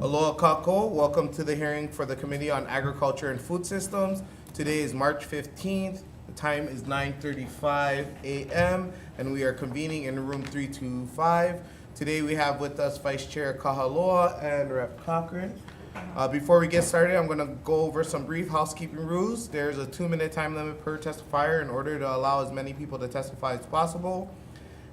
Aloha Kako, welcome to the hearing for the Committee on Agriculture and Food Systems. Today is March 15th, the time is 9:35 a.m. and we are convening in room 325. Today we have with us Vice Chair Kahaloa and Rep. Cochran. Before we get started, I'm going to go over some brief housekeeping rules. There's a 2-minute time limit per testifier in order to allow as many people to testify as possible.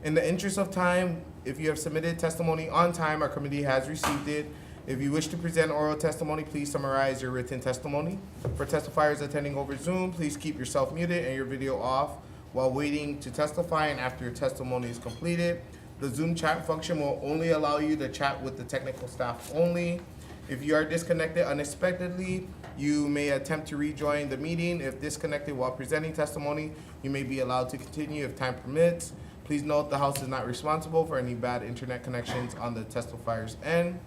In the interest of time, if you have submitted testimony on time, our committee has received it. If you wish to present oral testimony, please summarize your written testimony. For testifiers attending over Zoom, please keep yourself muted and your video off while waiting to testify and after your testimony is completed. The Zoom chat function will only allow you to chat with the technical staff only. If you are disconnected unexpectedly, you may attempt to rejoin the meeting. If disconnected while presenting testimony, you may be allowed to continue if time permits. Please note the House is not responsible for any bad internet connections on the testifier's end.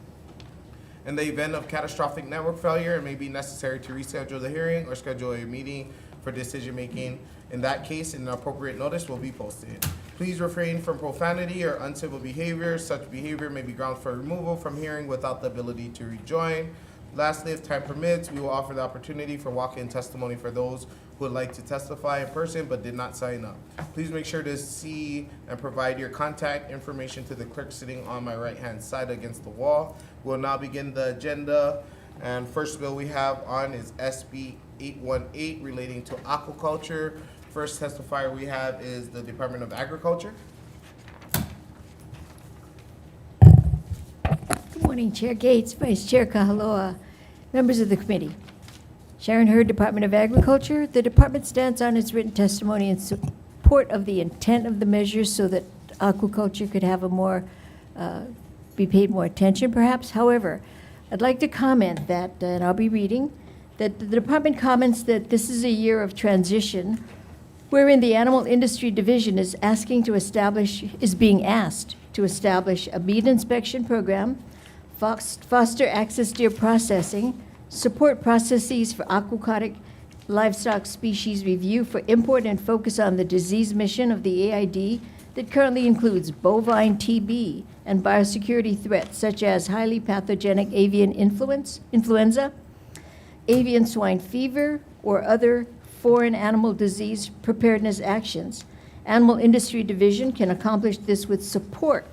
In the event of catastrophic network failure, it may be necessary to reschedule the hearing or schedule a meeting for decision making. In that case, an appropriate notice will be posted. Please refrain from profanity or uncivil behavior. Such behavior may be grounds for removal from hearing without the ability to rejoin. Lastly, if time permits, we will offer the opportunity for walk-in testimony for those who would like to testify in person but did not sign up. Please make sure to see and provide your contact information to the clerk sitting on my right-hand side against the wall. We'll now begin the agenda. And first bill we have on is SB 818 relating to aquaculture. First testifier we have is the Department of Agriculture. Good morning, Chair Gates, Vice Chair Kahaloa, members of the committee. Sharon Hurd, Department of Agriculture. The department stands on its written testimony in support of the intent of the measures so that aquaculture could have a more, be paid more attention perhaps. However, I'd like to comment that, and I'll be reading, that the department comments that this is a year of transition wherein the Animal Industry Division is being asked to establish a meat inspection program, foster access deer processing, support processes for aquatic livestock species review for import and focus on the disease mission of the AID that currently includes bovine TB and biosecurity threats such as highly pathogenic avian influenza, avian swine fever, or other foreign animal disease preparedness actions. Animal Industry Division can accomplish this with support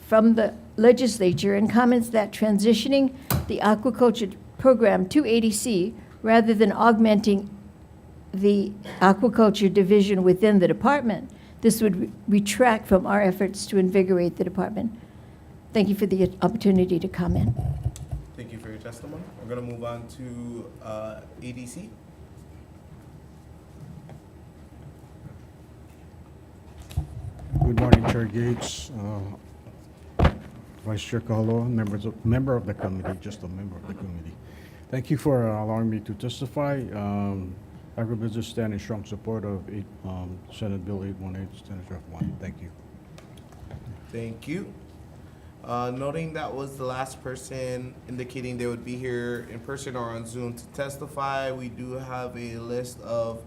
from the legislature and comments that transitioning the aquaculture program to ADC rather than augmenting the aquaculture division within the department, this would retract from our efforts to invigorate the department. Thank you for the opportunity to comment. Thank you for your testimony. We're going to move on to ADC. Good morning, Chair Gates, Vice Chair Kahaloa, member of the committee, just a member of the committee. Thank you for allowing me to testify. Agribusiness stand in strong support of Senate Bill 818, Senate Draft 1. Thank you. Thank you. Noting that was the last person indicating they would be here in person or on Zoom to testify, we do have a list of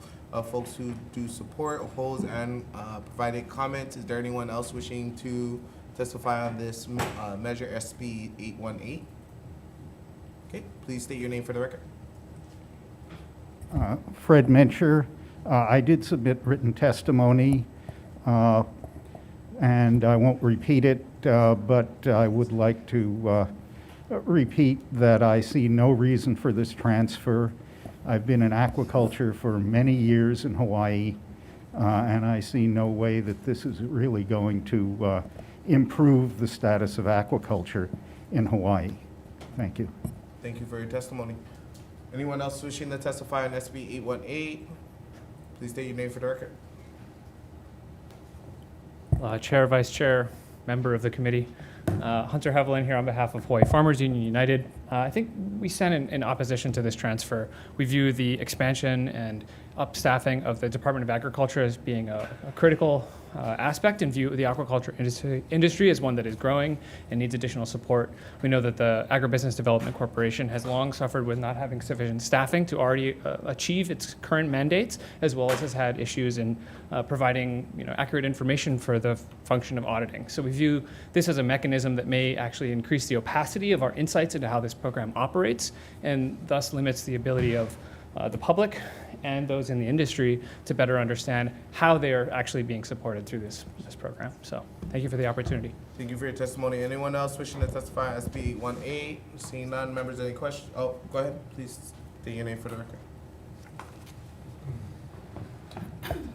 folks who do support, oppose, and provided comments. Is there anyone else wishing to testify on this measure SB 818? Okay, please state your name for the record. Fred Mencher. I did submit written testimony, and I won't repeat it, but I would like to repeat that I see no reason for this transfer. I've been in aquaculture for many years in Hawaii, and I see no way that this is really going to improve the status of aquaculture in Hawaii. Thank you. Thank you for your testimony. Anyone else wishing to testify on SB 818? Please state your name for the record. Chair, Vice Chair, member of the committee. Hunter Hevelin here on behalf of Hawaii Farmers Union United. I think we stand in opposition to this transfer. We view the expansion and upstaffing of the Department of Agriculture as being a critical aspect, and view the aquaculture industry as one that is growing and needs additional support. We know that the Agribusiness Development Corporation has long suffered with not having sufficient staffing to already achieve its current mandates, as well as has had issues in providing accurate information for the function of auditing. So we view this as a mechanism that may actually increase the opacity of our insights into how this program operates, and thus limits the ability of the public and those in the industry to better understand how they are actually being supported through this program. So thank you for the opportunity. Thank you for your testimony. Anyone else wishing to testify on SB 18? Seeing none, members, any questions? Oh, go ahead, please state your name for the record.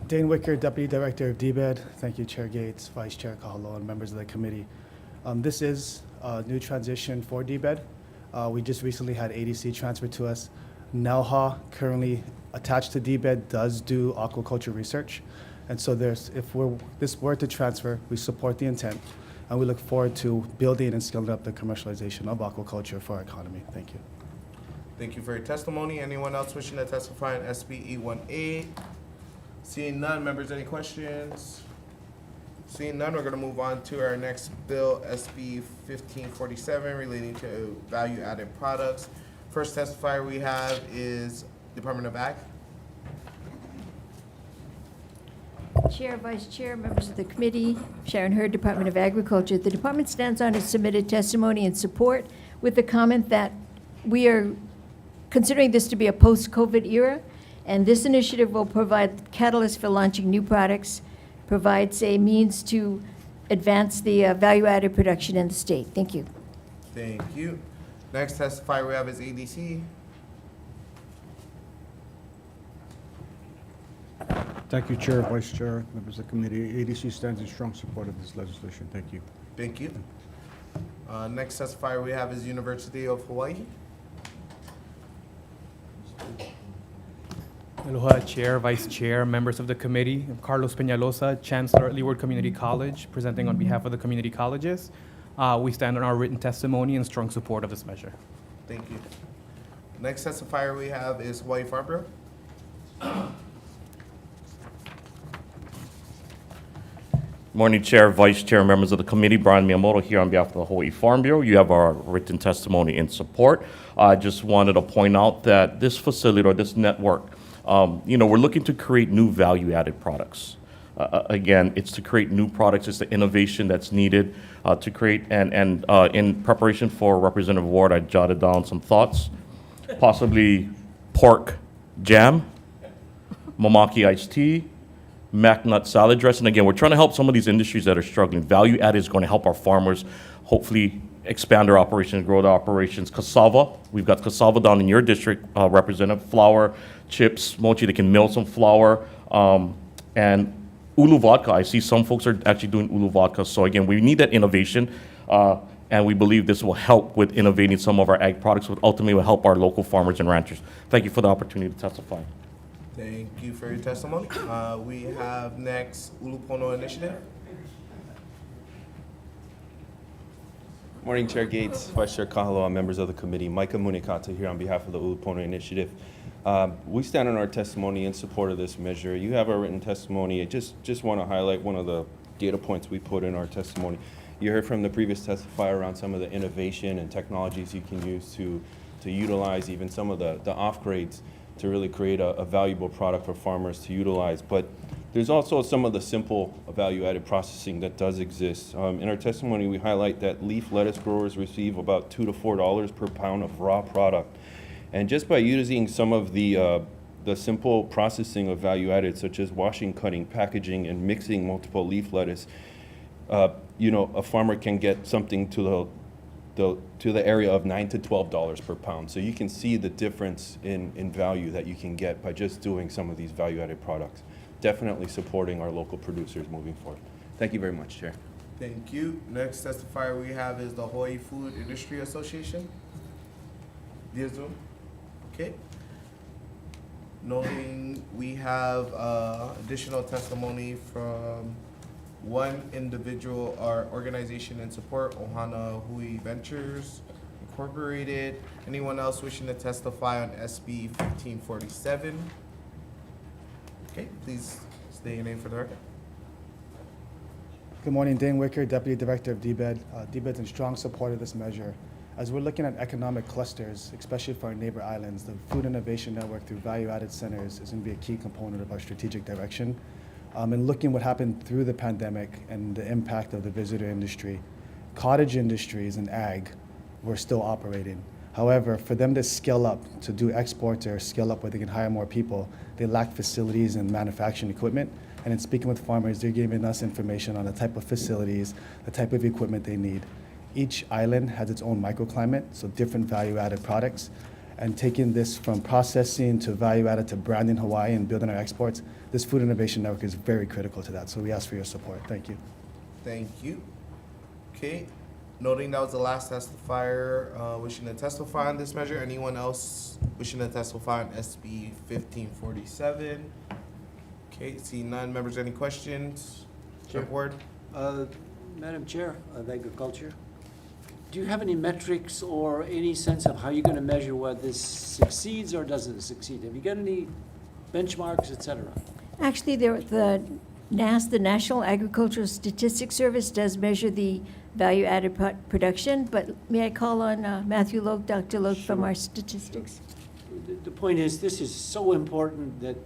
Dane Wicker, Deputy Director of DBED. Thank you, Chair Gates, Vice Chair Kahalo, and members of the committee. This is a new transition for DBED. We just recently had ADC transferred to us. NELHA, currently attached to DBED, does do aquaculture research. And so this were to transfer, we support the intent, and we look forward to building and scaling up the commercialization of aquaculture for our economy. Thank you. Thank you for your testimony. Anyone else wishing to testify on SB 18? Seeing none, members, any questions? Seeing none, we're going to move on to our next bill, SB 1547, relating to value-added products. First testifier we have is Department of Ag. Chair, Vice Chair, members of the committee, Sharon Hurd, Department of Agriculture. The department stands on its submitted testimony in support with the comment that we are considering this to be a post-COVID era, and this initiative will provide catalyst for launching new products, provides a means to advance the value-added production in the state. Thank you. Thank you. Next testifier we have is ADC. Thank you, Chair, Vice Chair, members of the committee. ADC stands in strong support of this legislation. Thank you. Thank you. Next testifier we have is University of Hawaii. Aloha, Chair, Vice Chair, members of the committee. I'm Carlos Peñalosa, Chancellor at Leeward Community College, presenting on behalf of the community colleges. We stand on our written testimony in strong support of this measure. Thank you. Next testifier we have is Hawaii Farm Bureau. Morning, Chair, Vice Chair, members of the committee. Brian Miyamoto here on behalf of the Hawaii Farm Bureau. You have our written testimony in support. I just wanted to point out that this facility or this network, we're looking to create new value-added products. Again, it's to create new products. It's the innovation that's needed to create. And in preparation for Representative Ward, I jotted down some thoughts. Possibly pork jam, mamaki iced tea, mac nut salad dressing. Again, we're trying to help some of these industries that are struggling. Value added is going to help our farmers hopefully expand their operations, grow their operations. Cassava, we've got cassava down in your district, Representative. Flour, chips, mochi, they can mill some flour. And ulu vodka, I see some folks are actually doing ulu vodka. So again, we need that innovation. And we believe this will help with innovating some of our ag products, which ultimately will help our local farmers and ranchers. Thank you for the opportunity to testify. Thank you for your testimony. We have next Ulupono Initiative. Morning, Chair Gates, Vice Chair Kahalo, and members of the committee. Micah Munikata here on behalf of the Ulupono Initiative. We stand on our testimony in support of this measure. You have our written testimony. I just want to highlight one of the data points we put in our testimony. You heard from the previous testifier around some of the innovation and technologies you can use to utilize even some of the off-grades to really create a valuable product for farmers to utilize. But there's also some of the simple value-added processing that does exist. In our testimony, we highlight that leaf lettuce growers receive about $2 to $4 per pound of raw product. And just by using some of the simple processing of value-added, such as washing, cutting, packaging, and mixing multiple leaf lettuce, a farmer can get something to the area of $9 to $12 per pound. So you can see the difference in value that you can get by just doing some of these value-added products. Definitely supporting our local producers moving forward. Thank you very much, Chair. Thank you. Next testifier we have is the Hawaii Food Industry Association. Diazu. Okay. Knowing we have additional testimony from one individual or organization in support, Ohana Hui Ventures Incorporated. Anyone else wishing to testify on SB 1547? Okay, please state your name for the record. Good morning, Dane Wicker, Deputy Director of DBED. DBED's in strong support of this measure. As we're looking at economic clusters, especially for our neighbor islands, the Food Innovation Network through value-added centers is going to be a key component of our strategic direction. And looking what happened through the pandemic and the impact of the visitor industry, cottage industries and ag were still operating. However, for them to scale up, to do exports or scale up where they can hire more people, they lack facilities and manufacturing equipment. And in speaking with farmers, they're giving us information on the type of facilities, the type of equipment they need. Each island has its own microclimate, so different value-added products. And taking this from processing to value-added to branding Hawaii and building our exports, this Food Innovation Network is very critical to that. So we ask for your support. Thank you. Thank you. Okay, noting that was the last testifier wishing to testify on this measure. Anyone else wishing to testify on SB 1547? Okay, see none. Members, any questions? Chair. Board? Madam Chair of Agriculture, do you have any metrics or any sense of how you're going to measure whether this succeeds or doesn't succeed? Have you got any benchmarks, et cetera? Actually, the National Agricultural Statistics Service does measure the value-added production, but may I call on Matthew Loke, Dr. Loke from our statistics? The point is, this is so important that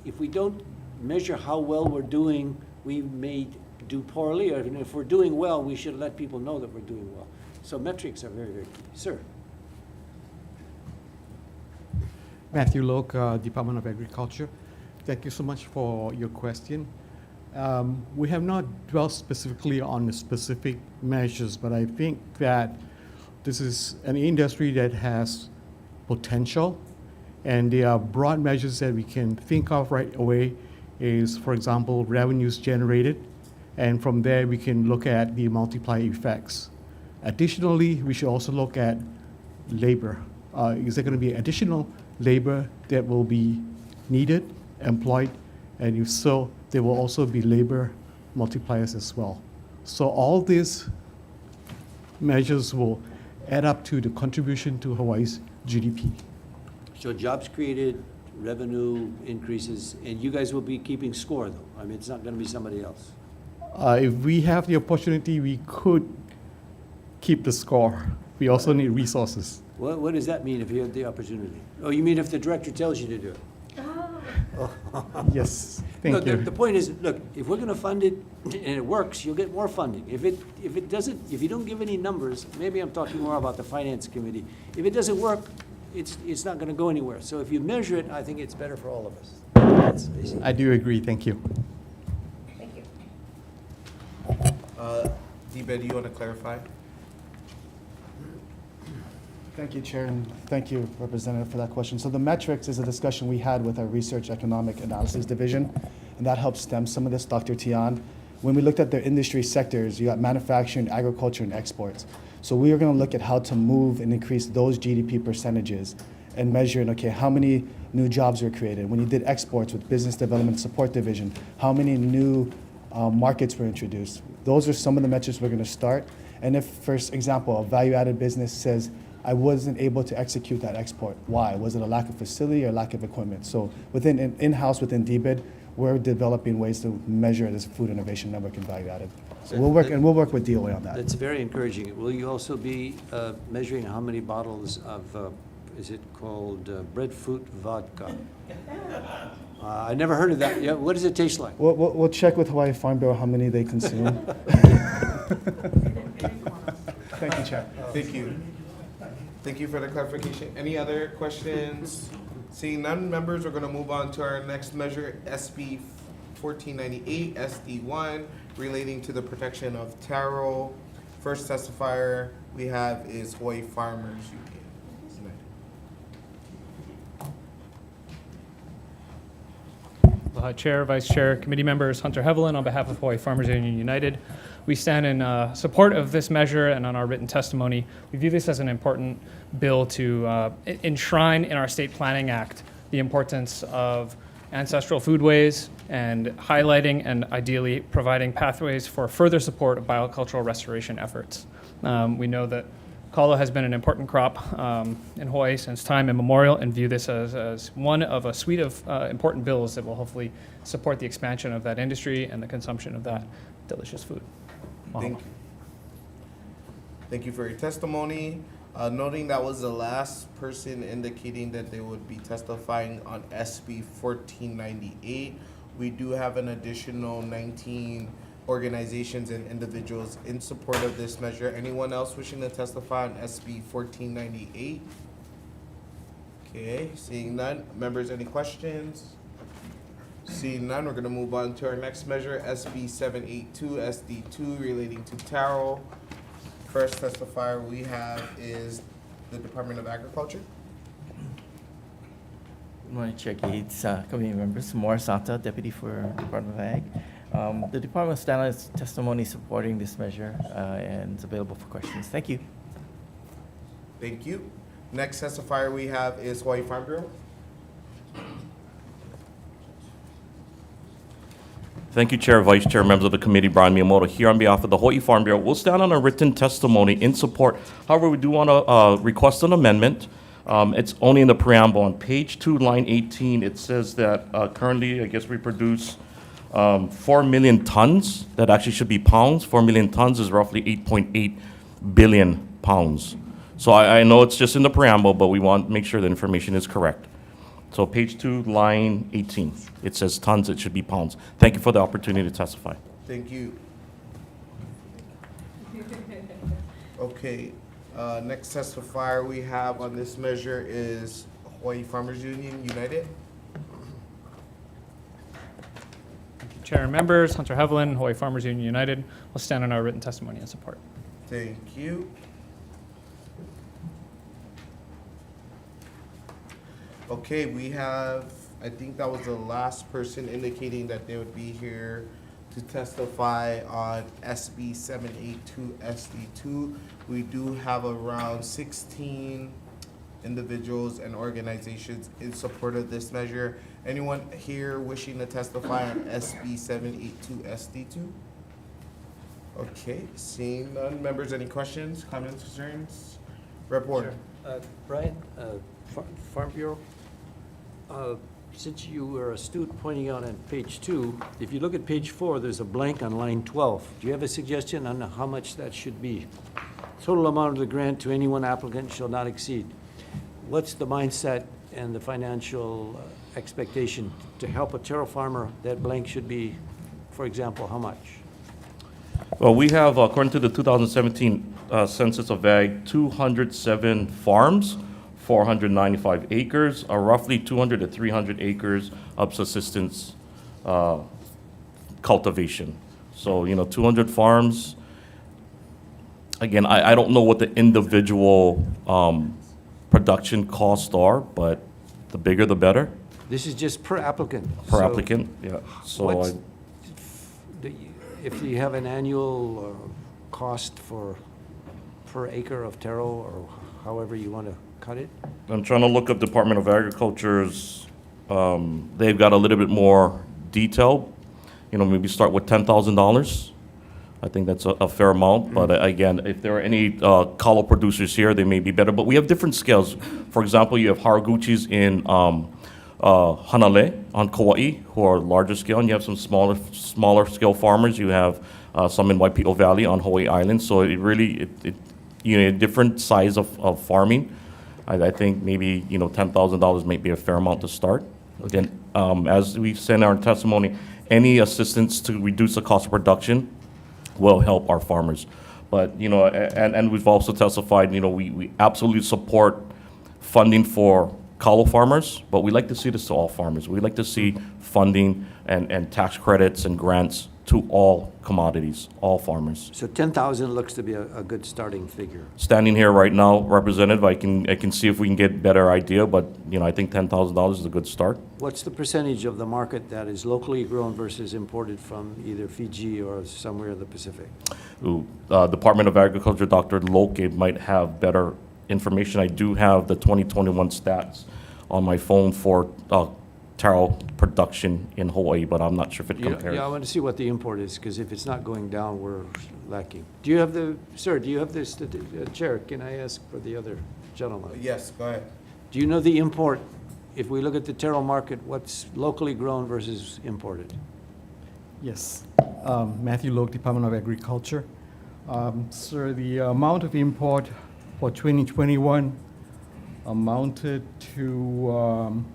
if we don't measure how well we're doing, we may do poorly, or even if we're doing well, we should let people know that we're doing well. So metrics are very, very key. Sir. Matthew Loke, Department of Agriculture. Thank you so much for your question. We have not dwelt specifically on the specific measures, but I think that this is an industry that has potential, and there are broad measures that we can think of right away is, for example, revenues generated, and from there we can look at the multiplier effects. Additionally, we should also look at labor. Is there going to be additional labor that will be needed, employed, and if so, there will also be labor multipliers as well. So all these measures will add up to the contribution to Hawaii's GDP. So jobs created, revenue increases, and you guys will be keeping score, though. I mean, it's not going to be somebody else. If we have the opportunity, we could keep the score. We also need resources. What does that mean if you have the opportunity? Oh, you mean if the director tells you to do it? Yes, No, thank you. the point is, look, if we're gonna fund it and it works, you'll get more funding. If it doesn't, if you don't give any numbers, maybe I'm talking more about the finance committee. If it doesn't work, it's not gonna go anywhere. So if you measure it, I think it's better for all of us. That's basically. I do agree, thank you. Thank you. Debed, do you want to clarify? Thank you, Chair, and thank you, Representative, for that question. So the metrics is a discussion we had with our Research Economic Analysis Division, and that helps stem some of this, Dr. Tian. When we looked at their industry sectors, you got manufacturing, agriculture, and exports. So we are going to look at how to move and increase those GDP percentages and measuring, okay, how many new jobs were created. When you did exports with Business Development Support Division, how many new markets were introduced. Those are some of the metrics we're going to start. And if, for example, a value-added business says, I wasn't able to execute that export. Why? Was it a lack of facility or lack of equipment? So within in-house within DBID, we're developing ways to measure this Food Innovation Network and value added. So we'll work with DOA on that. That's very encouraging. Will you also be measuring how many bottles of, is it called breadfruit vodka? I never heard of that. Yeah, what does it taste like? We'll check with Hawaii Farm Bureau how many they consume. Thank you, Chair. Thank you. Thank you for the clarification. Any other questions? Seeing none, members, we're going to move on to our next measure, SB 1498, SD1, relating to the protection of taro. First testifier we have is Hawaii Farmers Union. Chair, Vice Chair, committee members, Hunter Hevelin on behalf of Hawaii Farmers Union United. We stand in support of this measure and on our written testimony. We view this as an important bill to enshrine in our State Planning Act the importance of ancestral foodways and highlighting and ideally providing pathways for further support of biocultural restoration efforts. We know that kalo has been an important crop in Hawaii since time immemorial and view this as one of a suite of important bills that will hopefully support the expansion of that industry and the consumption of that delicious food. Thank you. Thank you for your testimony. Noting that was the last person indicating that they would be testifying on SB 1498. We do have an additional 19 organizations and individuals in support of this measure. Anyone else wishing to testify on SB 1498? Okay, seeing none. Members, any questions? Seeing none, we're going to move on to our next measure, SB 782, SD2, relating to taro. First testifier we have is the Department of Agriculture. Good morning, Chair Gates, committee members. Moore Santa, Deputy for Department of Ag. The department stands on its testimony supporting this measure and is available for questions. Thank you. Thank you. Next testifier we have is Hawaii Farm Bureau. Thank you, Chair, Vice Chair, members of the committee. Brian Miyamoto here on behalf of the Hawaii Farm Bureau. We'll stand on a written testimony in support. However, we do want to request an amendment. It's only in the preamble. On page 2, line 18, it says that currently, I guess we produce 4 million tons. That actually should be pounds. 4 million tons is roughly 8.8 billion pounds. So I know it's just in the preamble, but we want to make sure the information is correct. So page 2, line 18, it says tons, it should be pounds. Thank you for the opportunity to testify. Thank you. Okay, next testifier we have on this measure is Hawaii Farmers Union United. Chair and members, Hunter Hevelin, Hawaii Farmers Union United, will stand on our written testimony in support. Thank you. Okay, we have, I think that was the last person indicating that they would be here to testify on SB 782 SD2. We do have around 16 individuals and organizations in support of this measure. Anyone here wishing to testify on SB 782 SD2? Okay, seeing none. Members, any questions, comments, concerns? Report. Brian, Farm Bureau, since you were astute pointing out on page 2, if you look at page 4, there's a blank on line 12. Do you have a suggestion on how much that should be? Total amount of the grant to any one applicant shall not exceed. What's the mindset and the financial expectation to help a taro farmer? That blank should be, for example, how much? Well, we have, according to the 2017 Census of Ag, 207 farms, 495 acres, roughly 200 to 300 acres of subsistence cultivation. So, 200 farms. Again, I don't know what the individual production costs are, but the bigger the better. This is just per applicant. Per So applicant, yeah. So what's- if you have an annual cost for per acre of taro, or however you want to cut it? I'm trying to look up Department of Agriculture's, they've got a little bit more detail. Maybe start with $10,000. I think that's a fair amount, but again, if there are any kalo producers here, they may be better. But we have different scales. For example, you have Haraguchis in Hanalei on Kauai, who are larger scale, and you have some smaller scale farmers. You have some in Waipio Valley on Hawaii Island. So it really, a different size of farming. I think maybe $10,000 might be a fair amount to start. Again, as we said in our testimony, any assistance to reduce the cost of production will help our farmers. But and we've also testified, we absolutely support funding for kalo farmers, but we like to see this to all farmers. We like to see funding and tax credits and grants to all commodities, all farmers. So 10,000 looks to be a good starting figure. Standing here right now, Representative, I can see if we can get better idea, but I think $10,000 is a good start. What's the percentage of the market that is locally grown versus imported from either Fiji or somewhere in the Pacific? Department of Agriculture, Dr. Loke might have better information. I do have the 2021 stats on my phone for taro production in Hawaii, but I'm not sure if it compares. Yeah, I want to see what the import is, because if it's not going down, we're lacking. Do you have this, Chair, can I ask for the other gentleman? Yes, go ahead. Do you know the import, if we look at the taro market, what's locally grown versus imported? Yes. Matthew Loke, Department of Agriculture. Sir, the amount of import for 2021 amounted to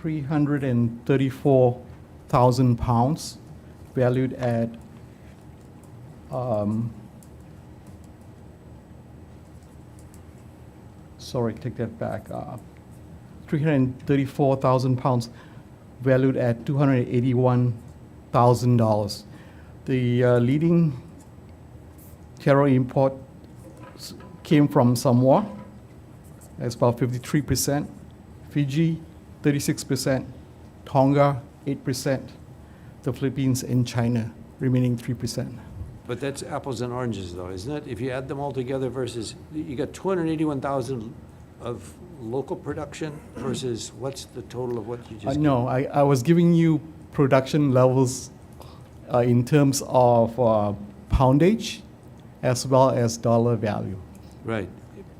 334,000 pounds, valued at sorry, take that back. 334,000 pounds, valued at $281,000. The leading taro import came from Samoa. That's about 53%. Fiji, 36%. Tonga, 8%. The Philippines and China, remaining 3%. But that's apples and oranges, though, isn't it? If you add them all together versus, you got 281,000 of local production versus what's the total of what you just? No, I was giving you production levels in terms of poundage as well as dollar value. Right.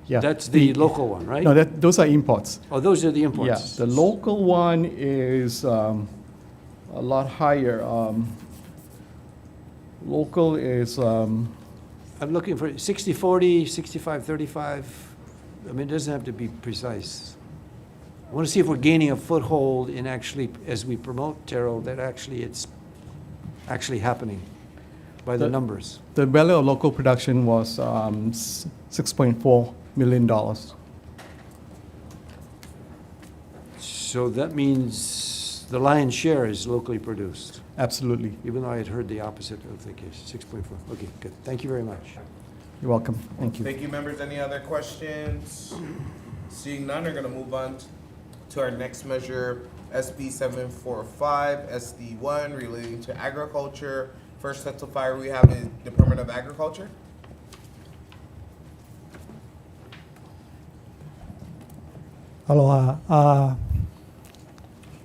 Yeah. That's the local one, right? No, those are imports. Oh, those are the Yeah, imports? the local one is a lot higher. Local is, I'm looking for 60/40, 65/35. I mean, it doesn't have to be precise. I want to see if we're gaining a foothold in actually, as we promote taro, that actually it's actually happening by the numbers. the value of local production was $6.4 million. So that means the lion's share is locally produced, Absolutely. even though I had heard the opposite of the case, 6.4. Okay, good. Thank you very much. You're welcome. Thank you. Thank you, members. Any other questions? Seeing none, we're gonna move on to our next measure, SB 745, SD1, relating to agriculture. First testifier we have is Department of Agriculture. Aloha.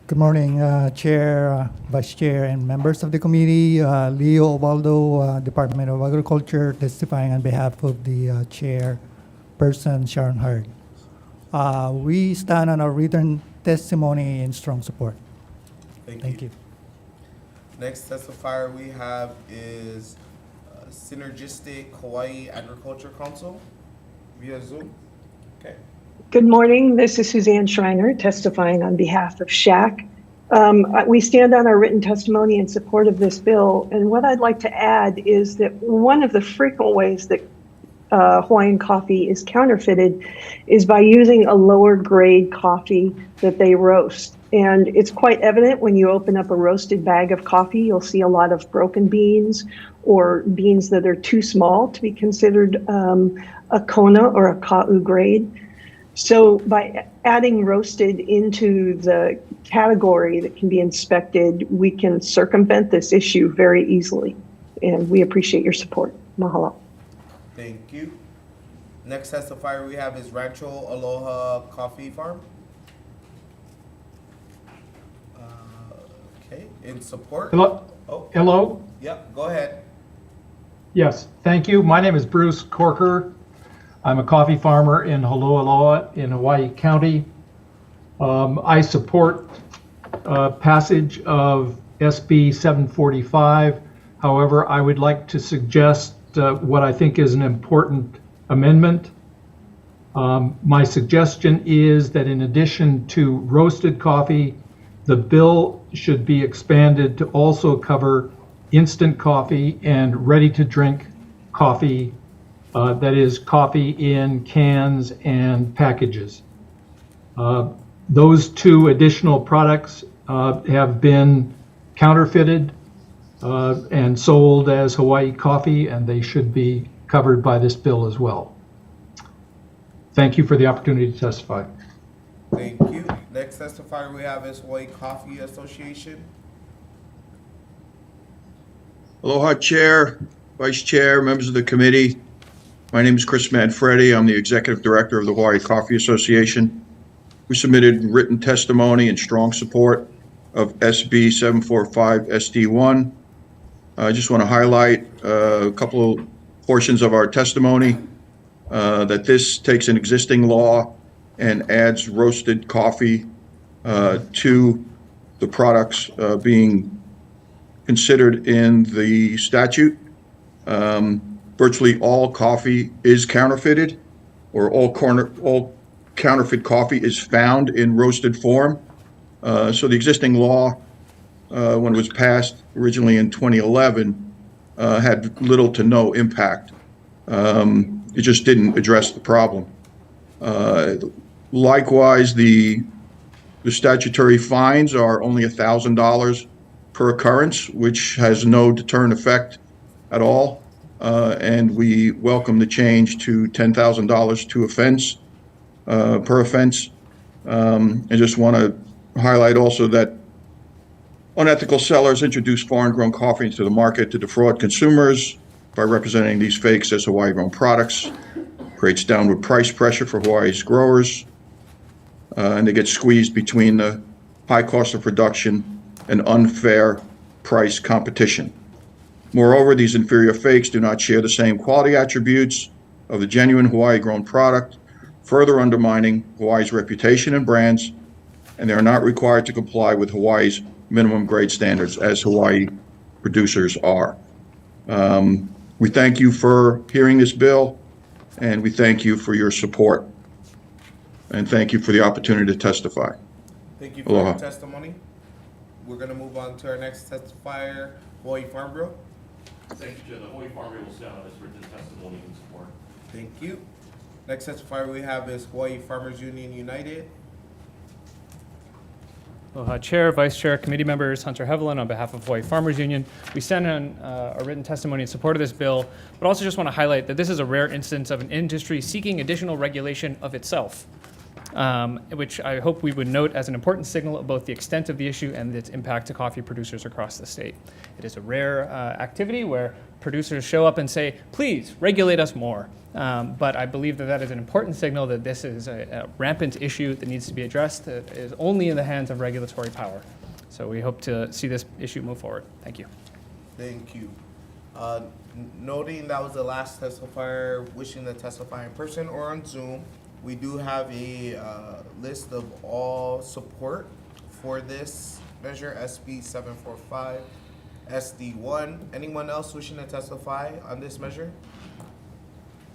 Good morning, Chair, Vice Chair, and members of the committee. Leo Obaldo, Department of Agriculture, testifying on behalf of the chairperson, Sharon Hurd. We stand on our written testimony in strong support. Thank you. Next testifier we have is Synergistic Hawaii Agriculture Council via Zoom. Okay. Good morning. This is Suzanne Schreiner testifying on behalf of SHAC. We stand on our written testimony in support of this bill. And what I'd like to add is that one of the frequent ways that Hawaiian coffee is counterfeited is by using a lower grade coffee that they roast. And it's quite evident when you open up a roasted bag of coffee, you'll see a lot of broken beans or beans that are too small to be considered a Kona or a Ka'u grade. So by adding roasted into the category that can be inspected, we can circumvent this issue very easily. And we appreciate your support. Mahalo. Thank you. Next testifier we have is Rancho Aloha Coffee Farm. Okay, in support. Hello? Oh, Hello? yep, go ahead. Yes, thank you. My name is Bruce Corker. I'm a coffee farmer in Holualoa in Hawaii County. I support passage of SB 745. However, I would like to suggest what I think is an important amendment. My suggestion is that in addition to roasted coffee, the bill should be expanded to also cover instant coffee and ready-to-drink coffee, that is coffee in cans and packages. Those two additional products have been counterfeited and sold as Hawaii coffee, and they should be covered by this bill as well. Thank you for the opportunity to testify. Thank you. Next testifier we have is Hawaii Coffee Association. Aloha, Chair, Vice Chair, members of the committee. My name is Chris Manfredi. I'm the Executive Director of the Hawaii Coffee Association. We submitted written testimony in strong support of SB 745 SD1. I just want to highlight a couple of portions of our testimony, that this takes an existing law and adds roasted coffee to the products being considered in the statute. Virtually all coffee is counterfeited, or all counterfeit coffee is found in roasted form. So the existing law, when it was passed originally in 2011, had little to no impact. It just didn't address the problem. Likewise, the statutory fines are only $1,000 per occurrence, which has no deterrent effect at all. And we welcome the change to $10,000 to offense, per offense. I just want to highlight also that unethical sellers introduce foreign-grown coffee into the market to defraud consumers by representing these fakes as Hawaii-grown products. Creates downward price pressure for Hawaii's growers, and they get squeezed between the high cost of production and unfair price competition. Moreover, these inferior fakes do not share the same quality attributes of the genuine Hawaii-grown product, further undermining Hawaii's reputation and brands, and they are not required to comply with Hawaii's minimum grade standards as Hawaii producers are. We thank you for hearing this bill, and we thank you for your support. And thank you for the opportunity to testify. Thank you for Aloha. your testimony. We're going to move on to our next testifier, Hawaii Farm Bureau. Thank you, Chair. The Hawaii Farm Bureau will stand on this written testimony in support. Thank you. Next testifier we have is Hawaii Farmers Union United. Aloha, Chair, Vice Chair, committee members, Hunter Hevelin on behalf of Hawaii Farmers Union. We sent in a written testimony in support of this bill, but also just want to highlight that this is a rare instance of an industry seeking additional regulation of itself, which I hope we would note as an important signal of both the extent of the issue and its impact to coffee producers across the state. It is a rare activity where producers show up and say, please regulate us more. But I believe that that is an important signal that this is a rampant issue that needs to be addressed, that is only in the hands of regulatory power. So we hope to see this issue move forward. Thank you. Thank you. Noting that was the last testifier wishing to testify in person or on Zoom, we do have a list of all support for this measure, SB 745, SD1. Anyone else wishing to testify on this measure?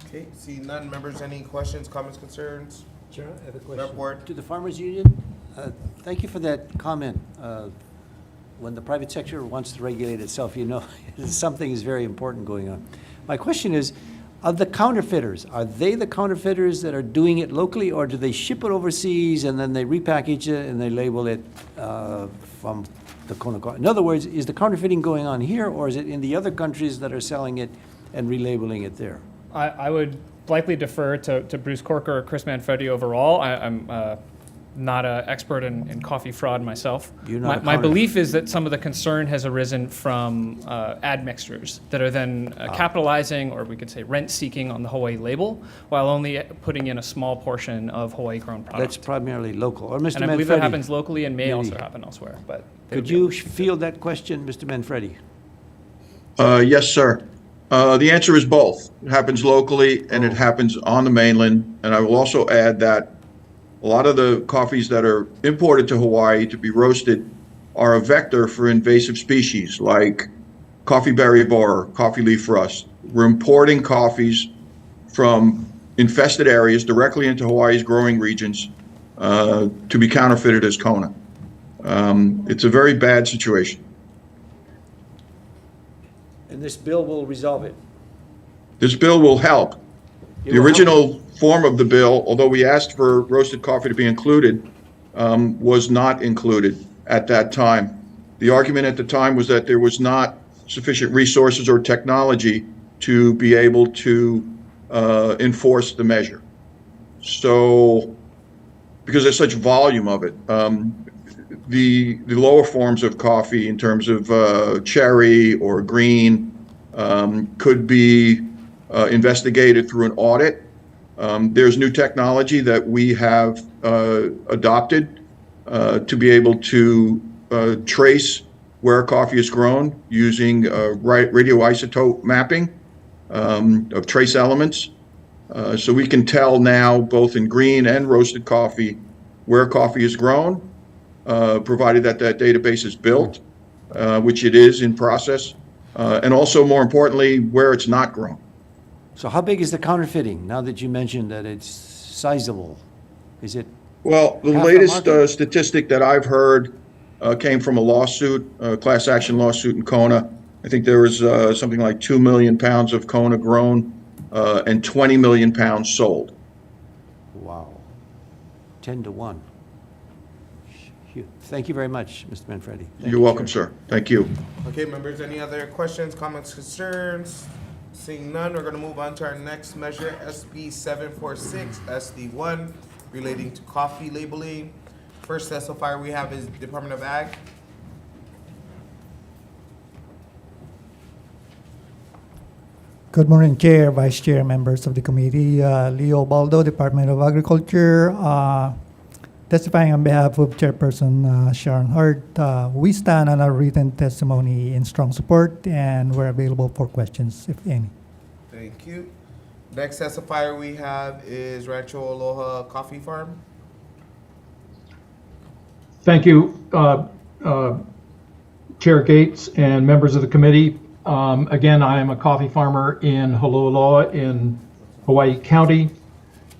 Okay, see none. Members, any questions, comments, concerns? Chair, I have a question. Board. To the Farmers Union, thank you for that comment. When the private sector wants to regulate itself, you know, something is very important going on. My question is, of the counterfeiters, are they the counterfeiters that are doing it locally, or do they ship it overseas and then they repackage it and they label it from the Kona coffee? In other words, is the counterfeiting going on here, or is it in the other countries that are selling it and relabeling it there? I would likely defer to Bruce Corker or Chris Manfredi overall. I'm not an expert in coffee fraud myself. My belief is that some of the concern has arisen from admixtures that are then capitalizing, or we could say rent-seeking on the Hawaii label, while only putting in a small portion of Hawaii-grown product. That's primarily local. Or Mr. And I believe that Manfredi, happens locally and may maybe. also happen elsewhere. But Could you field that question, Mr. Manfredi? Yes, sir. The answer is both. It happens locally and it happens on the mainland. And I will also add that a lot of the coffees that are imported to Hawaii to be roasted are a vector for invasive species like coffee berry borer, coffee leaf rust. We're importing coffees from infested areas directly into Hawaii's growing regions to be counterfeited as Kona. It's a very bad situation. And this bill will resolve it? This bill will help. The original form of the bill, although we asked for roasted coffee to be included, was not included at that time. The argument at the time was that there was not sufficient resources or technology to be able to enforce the measure. So, because there's such volume of it, the lower forms of coffee in terms of cherry or green could be investigated through an audit. There's new technology that we have adopted to be able to trace where coffee is grown using radioisotope mapping of trace elements. So we can tell now, both in green and roasted coffee, where coffee is grown, provided that that database is built, which it is in process, and also, more importantly, where it's not grown. So how big is the counterfeiting, now that you mentioned that it's sizable? Is it Well, the Half a latest market? statistic that I've heard came from a lawsuit, a class action lawsuit in Kona. I think there was something like 2 million pounds of Kona grown and 20 million pounds sold. Wow. 10 to 1. Thank you very much, Mr. Manfredi. Thank You're you, welcome, Chair. sir. Thank you. Okay, members, any other questions, comments, concerns? Seeing none, we're gonna move on to our next measure, SB 746, SD1, relating to coffee labeling. First testifier we have is Department of Ag. Good morning, Chair, Vice Chair, members of the committee. Leo Baldo, Department of Agriculture, testifying on behalf of Chairperson Sharon Hart. We stand on our written testimony in strong support, and we're available for questions, if any. Thank you. Next testifier we have is Rancho Aloha Coffee Farm. Thank you, Chair Gates and members of the committee. Again, I am a coffee farmer in Holualoa in Hawaii County,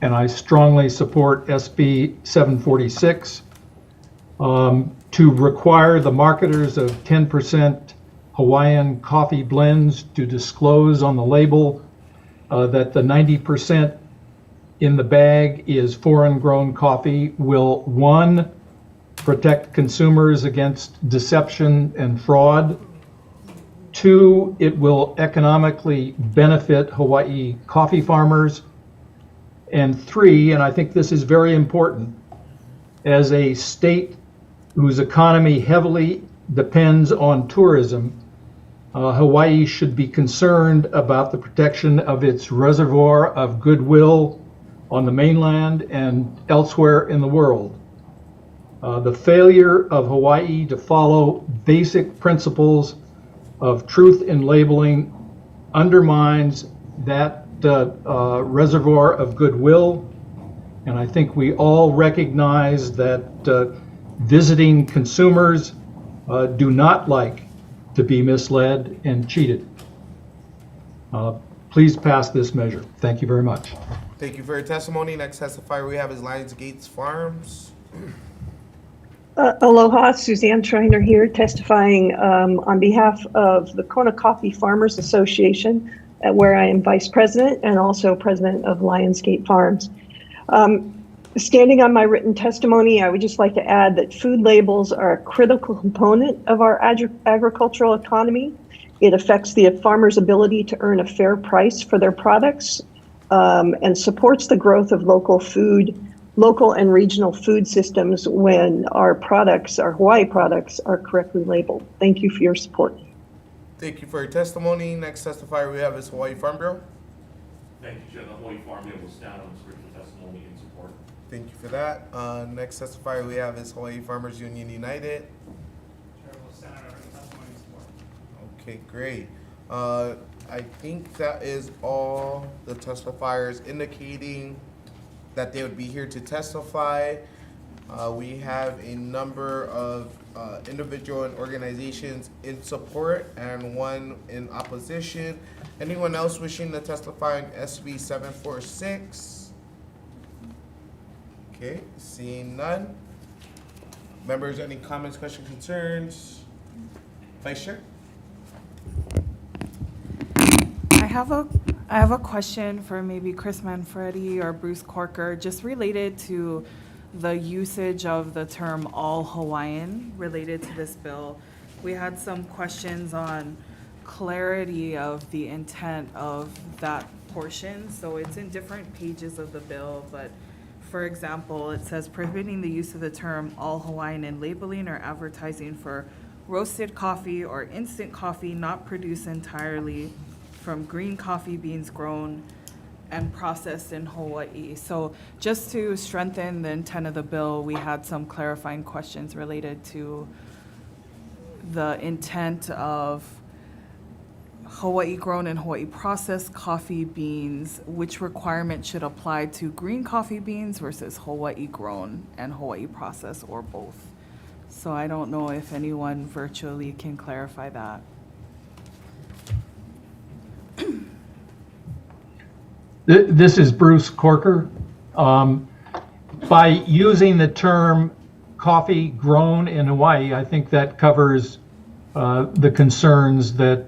and I strongly support SB 746 to require the marketers of 10% Hawaiian coffee blends to disclose on the label that the 90% in the bag is foreign-grown coffee will, one, protect consumers against deception and fraud. Two, it will economically benefit Hawaii coffee farmers. And three, and I think this is very important, as a state whose economy heavily depends on tourism, Hawaii should be concerned about the protection of its reservoir of goodwill on the mainland and elsewhere in the world. The failure of Hawaii to follow basic principles of truth in labeling undermines that reservoir of goodwill, and I think we all recognize that visiting consumers do not like to be misled and cheated. Please pass this measure. Thank you very much. Thank you for your testimony. Next testifier we have is Lions Gates Farms. Aloha, Suzanne Schreiner here, testifying on behalf of the Kona Coffee Farmers Association, where I am vice president and also president of Lionsgate Farms. Standing on my written testimony, I would just like to add that food labels are a critical component of our agricultural economy. It affects the farmer's ability to earn a fair price for their products and supports the growth of local and regional food systems when our products, our Hawaii products, are correctly labeled. Thank you for your support. Thank you for your testimony. Next testifier we have is Hawaii Farm Bureau. Thank you, Chair. The Hawaii Farm Bureau will stand on its written testimony in support. Thank you for that. Next testifier we have is Hawaii Farmers Union United. Chair will stand on our written testimony in support. Okay, great. I think that is all the testifiers indicating that they would be here to testify. We have a number of individual and organizations in support and one in opposition. Anyone else wishing to testify on SB 746? Okay, seeing none. Members, any comments, questions, concerns? Vice Chair? I have a question for maybe Chris Manfredi or Bruce Corker, just related to the usage of the term all Hawaiian related to this bill. We had some questions on clarity of the intent of that portion. So it's in different pages of the bill, but for example, it says prohibiting the use of the term all Hawaiian in labeling or advertising for roasted coffee or instant coffee not produced entirely from green coffee beans grown and processed in Hawaii. So just to strengthen the intent of the bill, we had some clarifying questions related to the intent of Hawaii grown and Hawaii processed coffee beans, which requirement should apply to green coffee beans versus Hawaii grown and Hawaii processed, or both. So I don't know if anyone virtually can clarify that. This is Bruce Corker. by using the term coffee grown in Hawaii, I think that covers the concerns that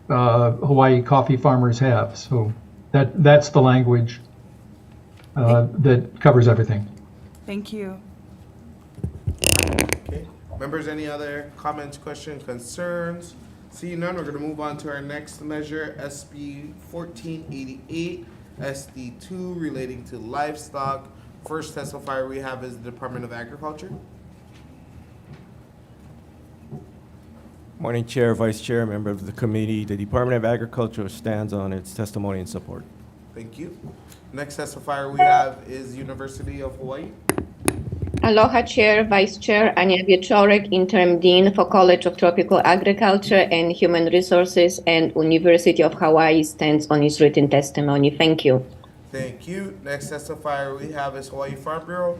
Hawaii coffee farmers have. So that's the language that covers everything. Thank you. Okay. Members, any other comments, questions, concerns? Seeing none, we're going to move on to our next measure, SB 1488, SD2, relating to livestock. First testifier we have is the Department of Agriculture. Morning, Chair, Vice Chair, member of the committee. The Department of Agriculture stands on its testimony and support. Thank you. Next testifier we have is University of Hawaii. Aloha Chair, Vice Chair, Ania Wieczorek, Interim Dean for College of Tropical Agriculture and Human Resources, and University of Hawaii stands on his written testimony. Thank you. Thank you. Next testifier we have is Hawaii Farm Bureau.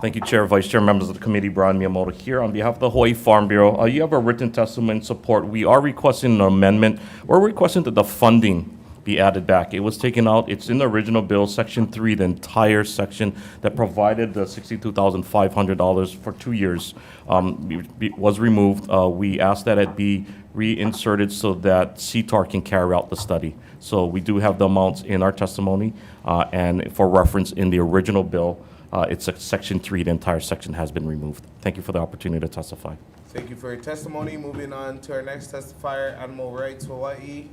Thank you, Chair, Vice Chair, members of the committee. Brian Miyamoto here on behalf of the Hawaii Farm Bureau. You have a written testimony in support. We are requesting an amendment. We're requesting that the funding be added back. It was taken out. It's in the original bill, Section 3, the entire section that provided the $62,500 for 2 years was removed. We asked that it be reinserted so that CTAR can carry out the study. So we do have the amounts in our testimony, and for reference in the original bill, it's Section 3, the entire section has been removed. Thank you for the opportunity to testify. Thank you for your testimony. Moving on to our next testifier, Animal Rights Hawaii.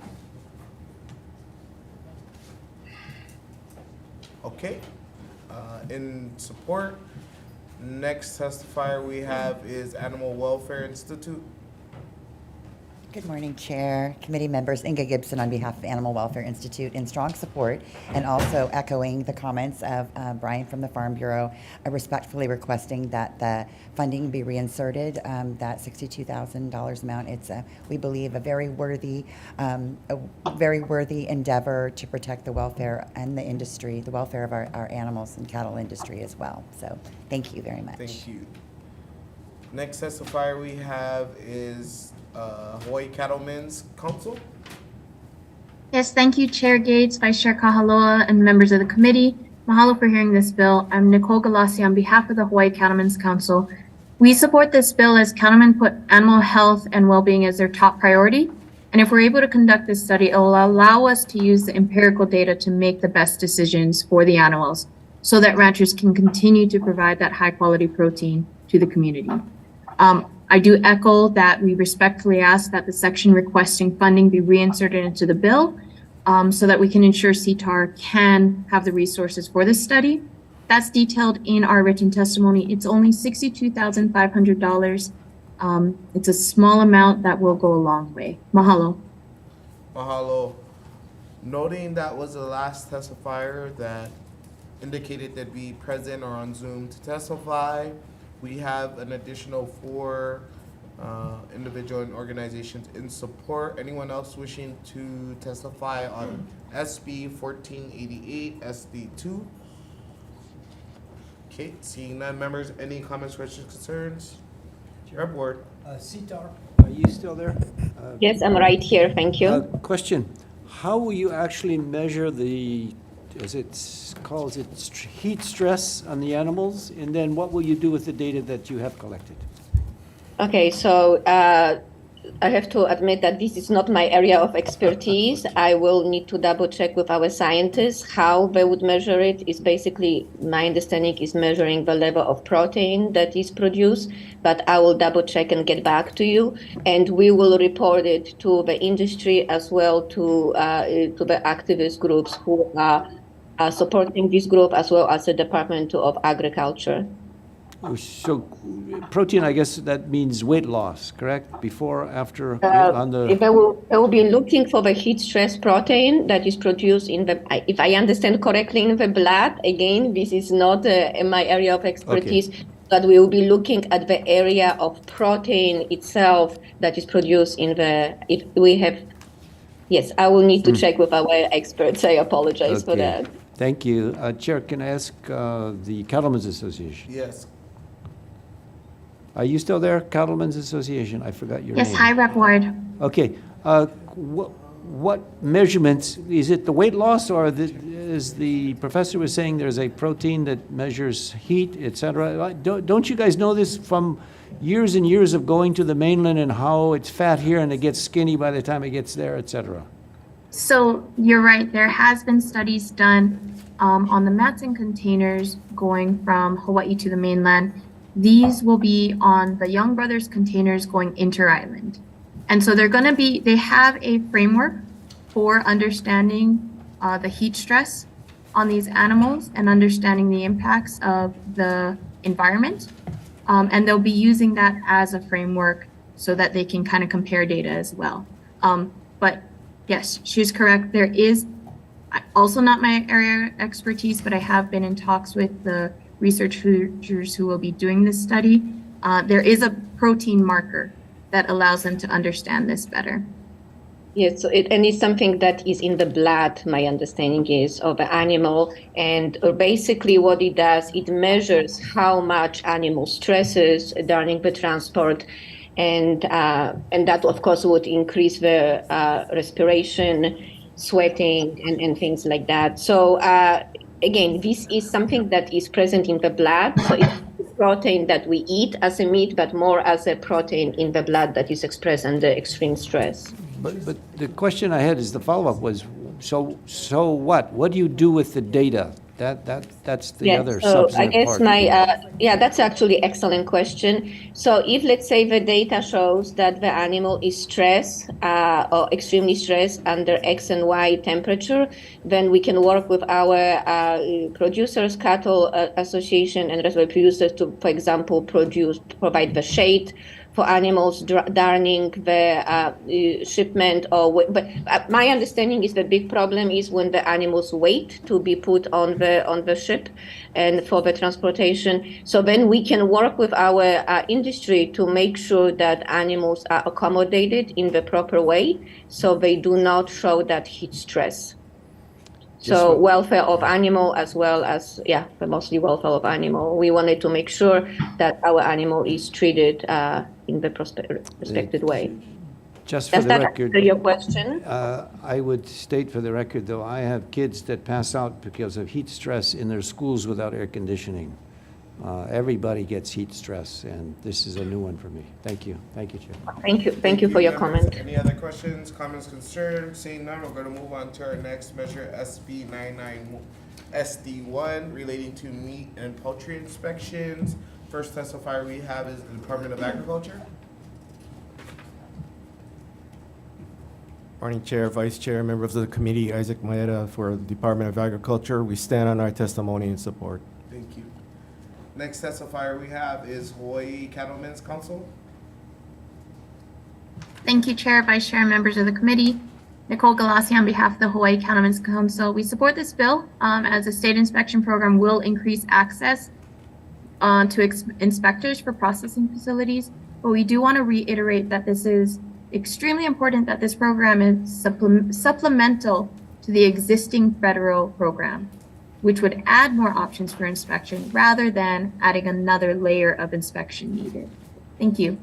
Okay. In support, next testifier we have is Animal Welfare Institute. Good morning, Chair, committee members. Inga Gibson on behalf of Animal Welfare Institute in strong support, and also echoing the comments of Brian from the Farm Bureau, respectfully requesting that the funding be reinserted, that $62,000 amount. It's, we believe, a very worthy endeavor to protect the welfare and the industry, the welfare of our animals and cattle industry as well. So thank you very much. Thank you. Next testifier we have is Hawaii Cattlemen's Council. Yes, thank you, Chair Gates, Vice Chair Kahaloa, and members of the committee. Mahalo for hearing this bill. I'm Nicole Galassi on behalf of the Hawaii Cattlemen's Council. We support this bill as cattlemen put animal health and well-being as their top priority. And if we're able to conduct this study, it will allow us to use the empirical data to make the best decisions for the animals so that ranchers can continue to provide that high-quality protein to the community. I do echo that we respectfully ask that the section requesting funding be reinserted into the bill so that we can ensure CTAR can have the resources for this study. That's detailed in our written testimony. It's only $62,500. It's a small amount that will go a long way. Mahalo. Mahalo. Noting that was the last testifier that indicated they'd be present or on Zoom to testify, we have an additional 4 individual and organizations in support. Anyone else wishing to testify on SB 1488 SD2? Okay, seeing none. Members, any comments, questions, concerns? Rep Ward. CTAR, are you still there? Yes, I'm right here. Thank you. Question. How will you actually measure the, as it calls it, heat stress on the animals? And then what will you do with the data that you have collected? Okay, so I have to admit that this is not my area of expertise. I will need to double check with our scientists how they would measure it. Is basically, my understanding is measuring the level of protein that is produced, but I will double check and get back to you. And we will report it to the industry as well to the activist groups who are supporting this group, as well as the Department of Agriculture. So protein, I guess that means weight loss, correct? Before, after, on the... If I will be looking for the heat stress protein that is produced in the, if I understand correctly, in the blood. Again, this is not in my area of expertise, okay. But we will be looking at the area of protein itself that is produced in the, if we have, yes, I will need to check with our experts. I apologize for that. Thank you. Chair, can I ask the Cattlemen's Association? Yes. Are you still there, Cattlemen's Association? I forgot your name. Yes, hi, Rep Ward. Okay. what measurements, is it the weight loss, or as the professor was saying, there's a protein that measures heat, et cetera? Don't you guys know this from years and years of going to the mainland and how it's fat here and it gets skinny by the time it gets there, et cetera? So you're right, there has been studies done on the mats and containers going from Hawaii to the mainland. These will be on the Young Brothers containers going inter-island. And so they have a framework for understanding the heat stress on these animals and understanding the impacts of the environment. And they'll be using that as a framework so that they can kind of compare data as well. But yes, she's correct. There is also not my area of expertise, but I have been in talks with the researchers who will be doing this study. There is a protein marker that allows them to understand this better. Yes, so and it's something that is in the blood, my understanding is, of an animal. And basically what it does, it measures how much animal stresses during the transport. And that, of course, would increase the respiration, sweating, and things like that. So again, this is something that is present in the blood. So it's protein that we eat as a meat, but more as a protein in the blood that is expressed under extreme stress. But the question I had is the follow-up was, so what? What do you do with the data? That's the other so I substantive guess part. that's actually excellent question. So if, let's say, the data shows that the animal is stressed or extremely stressed under X and Y temperature, then we can work with our producers, cattle association, and reservoir producers to, for example, provide the shade for animals during the shipment. But my understanding is the big problem is when the animals wait to be put on the ship and for the transportation. So then we can work with our industry to make sure that animals are accommodated in the proper way so they do not show that heat stress. So welfare of animal as well as, but mostly welfare of animal. We wanted to make sure that our animal is treated in the respected way. Just for Does the that record, answer your question? I would state for the record, though, I have kids that pass out because of heat stress in their schools without air conditioning. Everybody gets heat stress, and this is a new one for me. Thank you. Thank you, Chair. Thank you for your members. comment. Any other questions, comments, concerns? Seeing none, we're going to move on to our next measure, SB 99 SD1, relating to meat and poultry inspections. First testifier we have is the Department of Agriculture. Morning, Chair, Vice Chair, members of the committee, Isaac Maeda for the Department of Agriculture. We stand on our testimony and support. Thank you. Next testifier we have is Hawaii Cattlemen's Council. Thank you, Chair, Vice Chair, and members of the committee. Nicole Galassi on behalf of the Hawaii Cattlemen's Council. We support this bill as a state inspection program will increase access to inspectors for processing facilities. But we do want to reiterate that this is extremely important that this program is supplemental to the existing federal program, which would add more options for inspection rather than adding another layer of inspection needed. Thank you.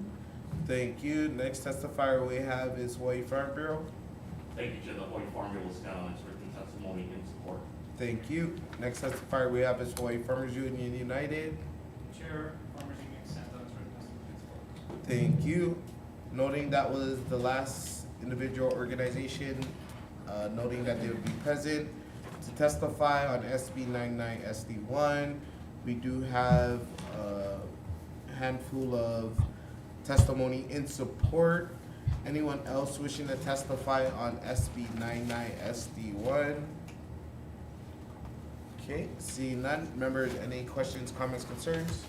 Thank you. Next testifier we have is Hawaii Farm Bureau. Thank you, Chair. The Hawaii Farm Bureau will stand on its written testimony in support. Thank you. Next testifier we have is Hawaii Farmers Union United. Chair, Farmers Union stands on its written testimony in support. Thank you. Noting that was the last individual organization, noting that they would be present to testify on SB 99 SD1. We do have a handful of testimony in support. Anyone else wishing to testify on SB 99 SD1? Okay, seeing none. Members, any questions, comments, concerns?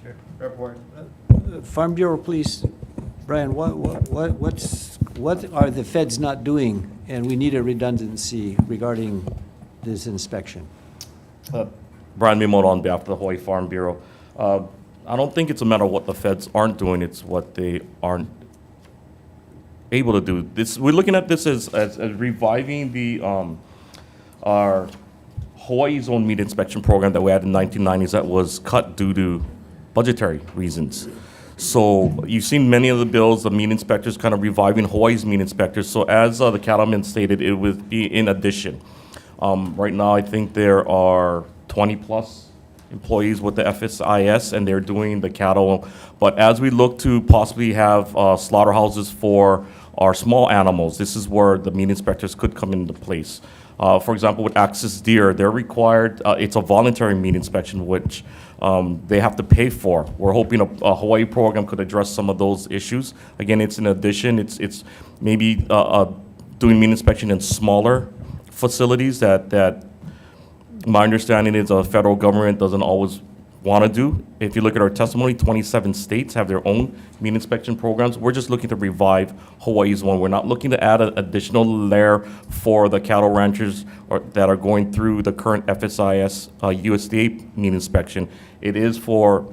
Sure. Report. Farm Bureau, please. Brian, what are the feds not doing? And we need a redundancy regarding this inspection. Brian Miyamoto on behalf of the Hawaii Farm Bureau. I don't think it's a matter of what the feds aren't doing, it's what they aren't able to do. We're looking at this as reviving the our Hawaii's own meat inspection program that we had in the 1990s that was cut due to budgetary reasons. So you've seen many of the bills, the meat inspectors kind of reviving Hawaii's meat inspectors. So as the cattleman stated, it would be in addition. Right now, I think there are 20-plus employees with the FSIS, and they're doing the cattle. But as we look to possibly have slaughterhouses for our small animals, this is where the meat inspectors could come into place. For example, with Axis Deer, they're required, it's a voluntary meat inspection, which they have to pay for. We're hoping a Hawaii program could address some of those issues. Again, it's in addition, it's maybe doing meat inspection in smaller facilities that my understanding is the federal government doesn't always want to do. If you look at our testimony, 27 states have their own meat inspection programs. We're just looking to revive Hawaii's one. We're not looking to add an additional layer for the cattle ranchers that are going through the current FSIS USDA meat inspection. It is for,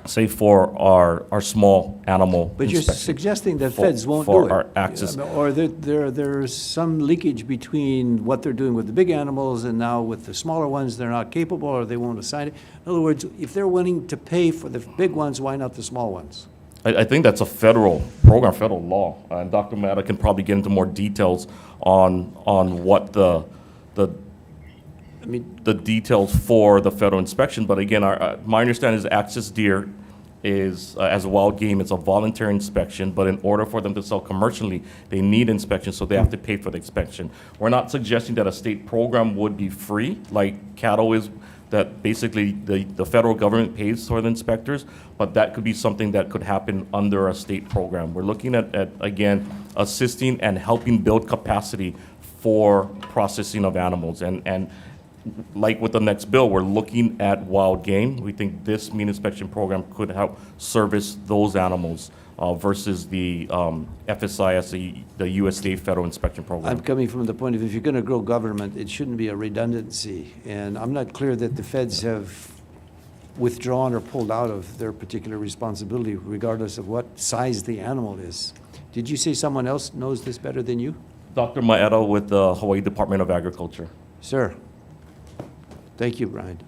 say, for our small animal But you're inspection. suggesting that For- feds won't for do it. our access. Or there's some leakage between what they're doing with the big animals and now with the smaller ones, they're not capable or they won't assign it. In other words, if they're willing to pay for the big ones, why not the small ones? I think that's a federal program, federal law, and Dr. Mata can probably get into more details on what the details for the federal inspection. But again, my understanding is Axis Deer is, as a wild game, it's a voluntary inspection, but in order for them to sell commercially, they need inspection, so they have to pay for the inspection. We're not suggesting that a state program would be free, like cattle is, that basically the federal government pays for the inspectors, but that could be something that could happen under a state program. We're looking at again, assisting and helping build capacity for processing of animals. And like with the next bill, we're looking at wild game. We think this meat inspection program could help service those animals versus the FSIS, the USDA federal inspection program. I'm coming from the point of, if you're going to grow government, it shouldn't be a redundancy. And I'm not clear that the feds have withdrawn or pulled out of their particular responsibility, regardless of what size the animal is. Did you say someone else knows this better than you? Dr. Maeda with the Hawaii Department of Agriculture. Sir. Thank you, Brian.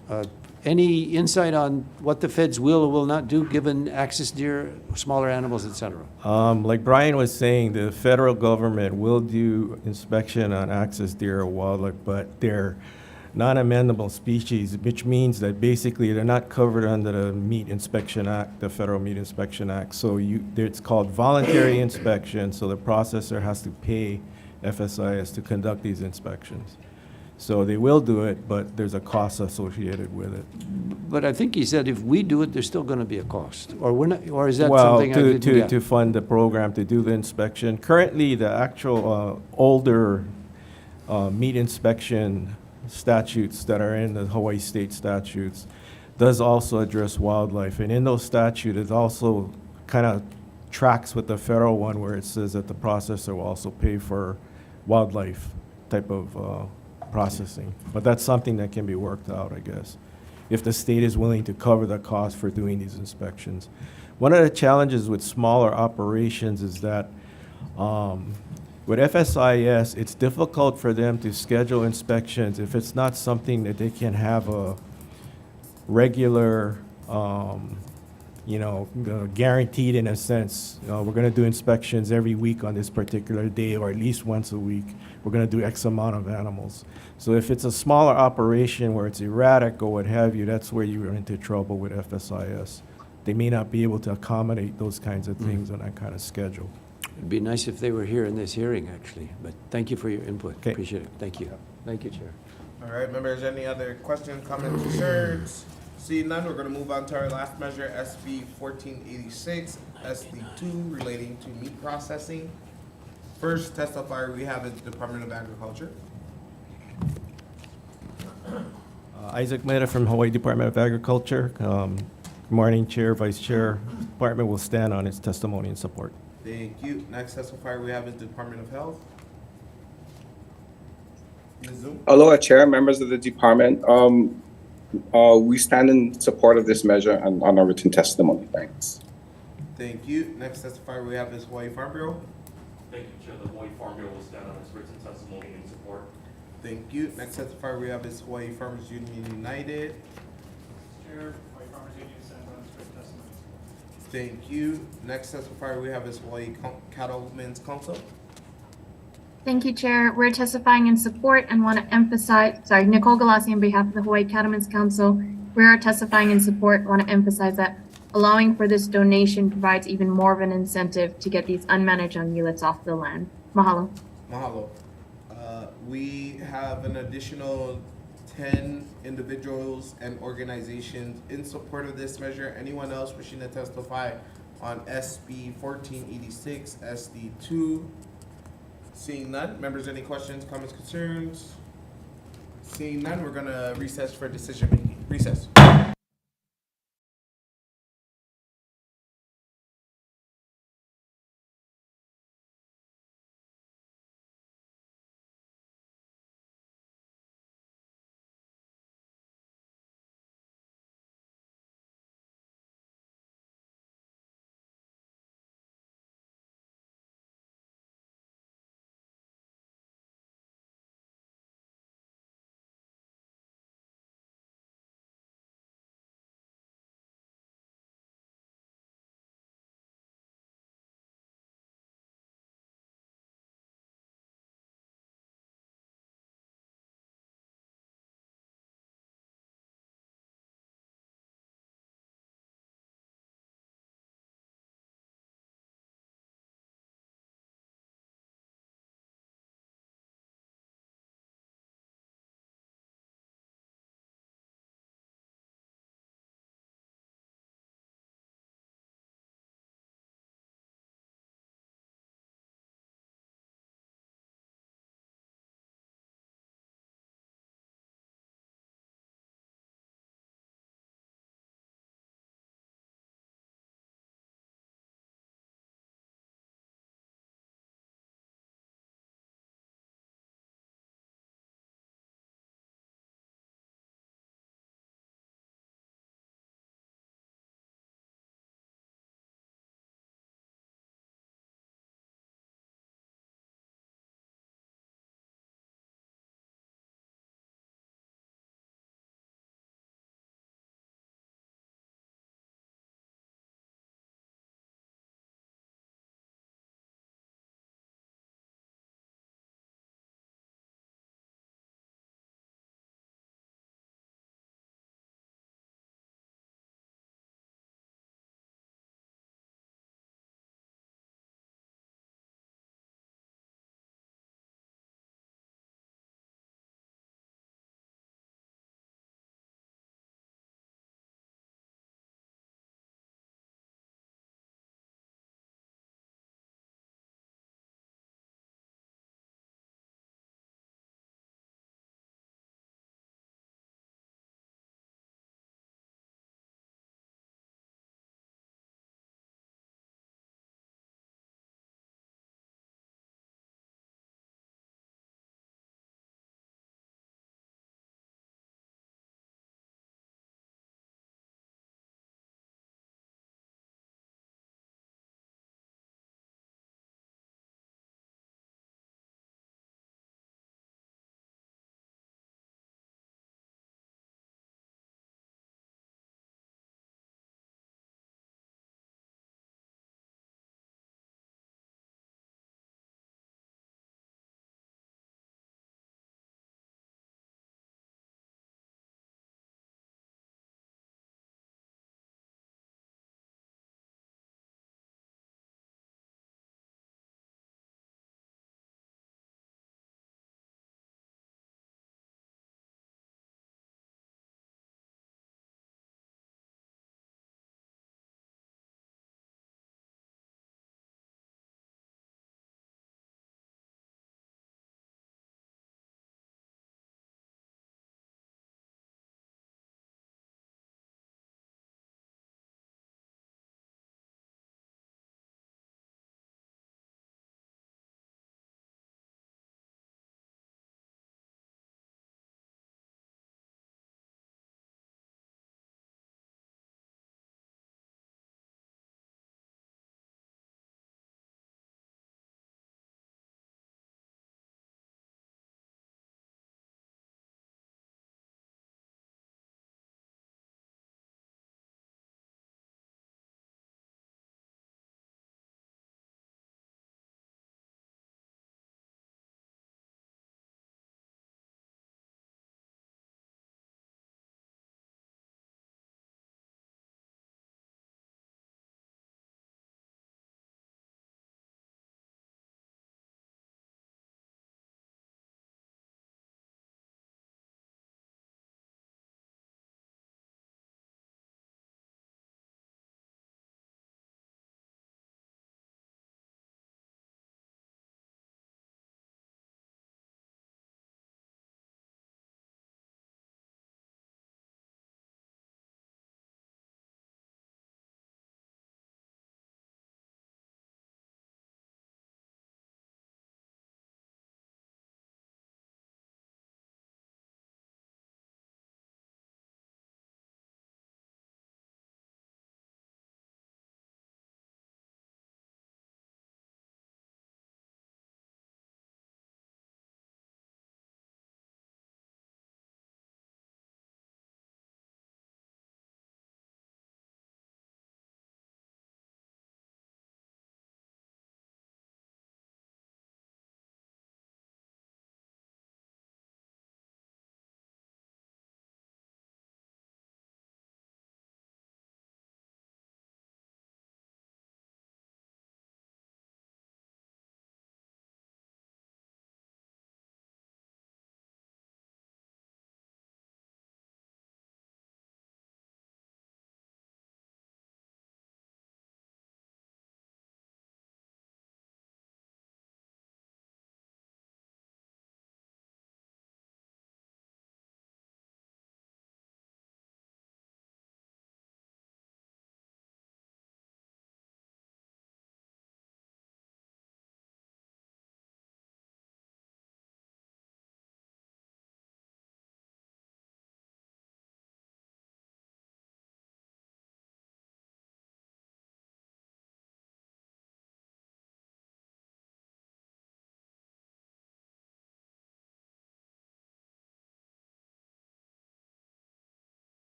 Any insight on what the feds will or will not do, given Axis Deer, smaller animals, et cetera? Like Brian was saying, the federal government will do inspection on Axis Deer or wildlife, but they're non-amendable species, which means that basically they're not covered under the Meat Inspection Act, the Federal Meat Inspection Act. So it's called voluntary inspection, so the processor has to pay FSIS to conduct these inspections. So they will do it, but there's a cost associated with it. But I think he said if we do it, there's still going to be a cost. Or we're not, or is that Well, something I didn't get? to fund the program to do the inspection. Currently, the actual older meat inspection statutes that are in the Hawaii state statutes does also address wildlife. And in those statutes, it also kind of tracks with the federal one where it says that the processor will also pay for wildlife type of processing. But that's something that can be worked out, I guess, if the state is willing to cover the cost for doing these inspections. One of the challenges with smaller operations is that with FSIS, it's difficult for them to schedule inspections if it's not something that they can have a regular, guaranteed in a sense. We're going to do inspections every week on this particular day, or at least once a week. We're going to do X amount of animals. So if it's a smaller operation where it's erratic or what have you, that's where you run into trouble with FSIS. They may not be able to accommodate those kinds of things on that kind of schedule. It'd be nice if they were here in this hearing, actually. But thank you for your input. Okay. Appreciate it. Thank you. Thank you, Chair. All right, members, any other questions, comments, concerns? Seeing none, we're going to move on to our last measure, SB 1486, SD2, relating to meat processing. First testifier we have is the Department of Agriculture. Isaac Mehta from Hawaii Department of Agriculture. Good morning, Chair, Vice Chair. Department will stand on its testimony and support. Thank you. Next testifier we have is the Department of Health. Ms. Zoom. Aloha, Chair, members of the department. We stand in support of this measure and on our written testimony. Thanks. Thank you. Next testifier we have is Hawaii Farm Bureau. Thank you, Chair. The Hawaii Farm Bureau will stand on its written testimony in support. Thank you. Next testifier we have is Hawaii Farmers Union United. Chair, Hawaii Farmers Union stands on its written testimony. Thank you. Next testifier we have is Hawaii Cattlemen's Council. Thank you, Chair. We're testifying in support and want to emphasize, Nicole Galassi on behalf of the Hawaii Cattlemen's Council. We are testifying in support, want to emphasize that allowing for this donation provides even more of an incentive to get these unmanaged ungulates off the land. Mahalo. Mahalo. We have an additional 10 individuals and organizations in support of this measure. Anyone else wishing to testify on SB 1486, SD2? Seeing none, members, any questions, comments, concerns? Seeing none, we're gonna recess for decision making. Recess.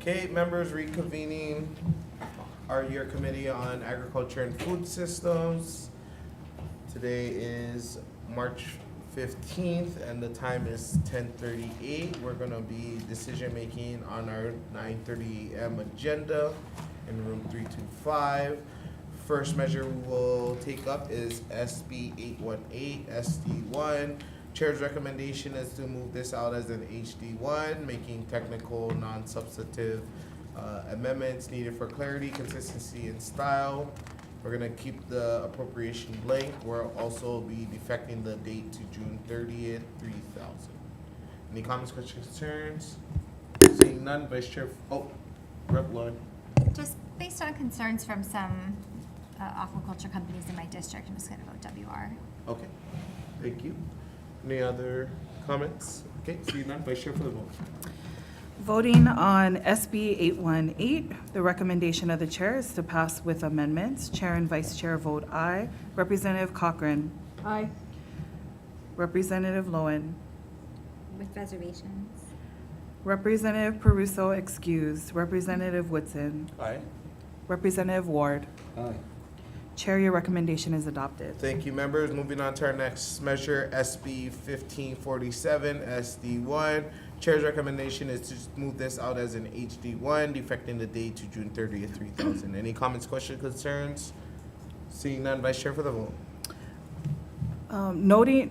Okay, members reconvening our year committee on agriculture and food systems. Today is March 15th and the time is 10:38. We're gonna be decision making on our 9:30 a.m. agenda in room 325. First measure we will take up is SB 818 SD1. Chair's recommendation is to move this out as an HD1, making technical, non-substantive amendments needed for clarity, consistency, and style. We're gonna keep the appropriation blank. We'll also be defecting the date to June 30th, 3000. Any comments, questions, concerns? Seeing none, Vice Chair, Rep. Lauren. Just based on concerns from some aquaculture companies in my district, I'm just gonna vote WR. Okay, thank you. Any other comments? Okay, seeing none, Vice Chair for the vote. Voting on SB 818, the recommendation of the chair is to pass with amendments. Chair and Vice Chair vote aye. Representative Cochran. Aye. Representative Lowen. With reservations. Representative Peruso excused. Representative Woodson. Aye. Representative Ward. Aye. Chair, your recommendation is adopted. Thank you, members. Moving on to our next measure, SB 1547, SD1. Chair's recommendation is to move this out as an HD1, defecting the date to June 30th, 3000. Any comments, questions, concerns? Seeing none, Vice Chair for the vote. Voting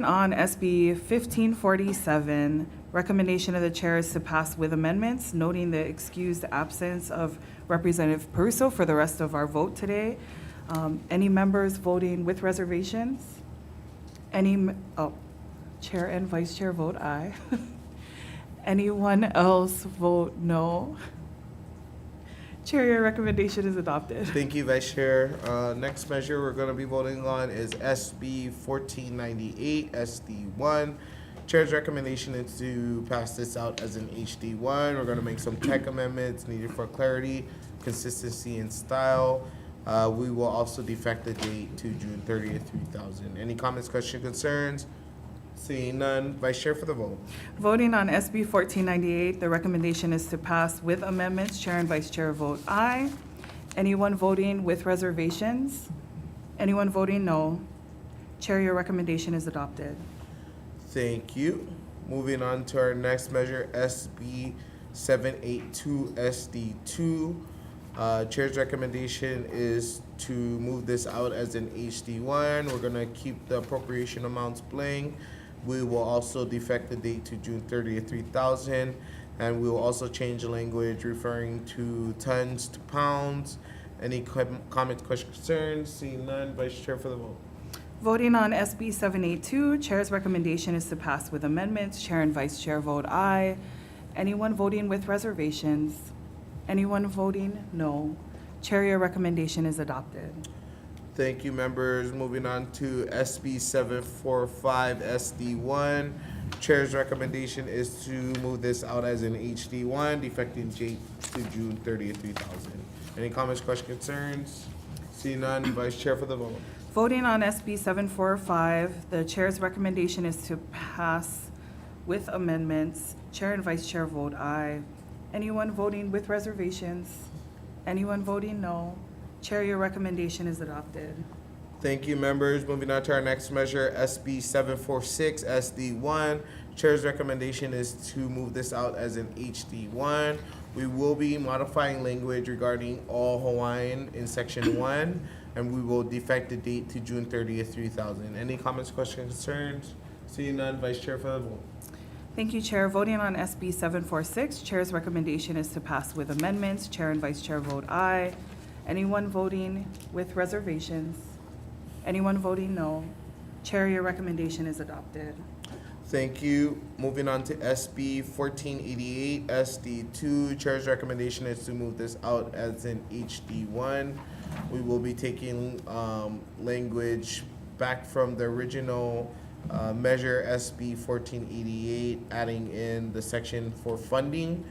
on SB 1547, recommendation of the chair is to pass with amendments, noting the excused absence of Representative Peruso for the rest of our vote today. Any members voting with reservations? Chair and Vice Chair vote aye. Anyone else vote no? Chair, your recommendation is adopted. Thank you, Vice Chair. Next measure we're going to be voting on is SB 1498, SD1. Chair's recommendation is to pass this out as an HD1. We're going to make some tech amendments needed for clarity, consistency, and style. We will also defect the date to June 30th, 3000. Any comments, questions, concerns? Seeing none, Vice Chair for the vote. Voting on SB 1498, the recommendation is to pass with amendments. Chair and Vice Chair vote aye. Anyone voting with reservations? Anyone voting no? Chair, your recommendation is adopted. Thank you. Moving on to our next measure, SB 782 SD2. Chair's recommendation is to move this out as an HD1. We're gonna keep the appropriation amounts blank. We will also defect the date to June 30th, 3000. And we will also change the language referring to tons to pounds. Any comments, questions, concerns? Seeing none, Vice Chair for the vote. Voting on SB 782, Chair's recommendation is to pass with amendments. Chair and Vice Chair vote aye. Anyone voting with reservations? Anyone voting no? Chair, your recommendation is adopted. Thank you, members. Moving on to SB 745 SD1. Chair's recommendation is to move this out as an HD1, defecting date to June 30th, 3000. Any comments, questions, concerns? Seeing none, Vice Chair for the vote. Voting on SB 745, the Chair's recommendation is to pass with amendments. Chair and Vice Chair vote aye. Anyone voting with reservations? Anyone voting no? Chair, your recommendation is adopted. Thank you, members. Moving on to our next measure, SB 746 SD1. Chair's recommendation is to move this out as an HD1. We will be modifying language regarding all Hawaiian in Section 1, and we will defect the date to June 30th, 3000. Any comments, questions, concerns? Seeing none, Vice Chair for the vote. Thank you, Chair. Voting on SB 746, Chair's recommendation is to pass with amendments. Chair and Vice Chair vote aye. Anyone voting with reservations? Anyone voting no? Chair, your recommendation is adopted. Thank you. Moving on to SB 1488 SD2. Chair's recommendation is to move this out as an HD1. We will be taking language back from the original measure SB 1488, adding in the section for funding.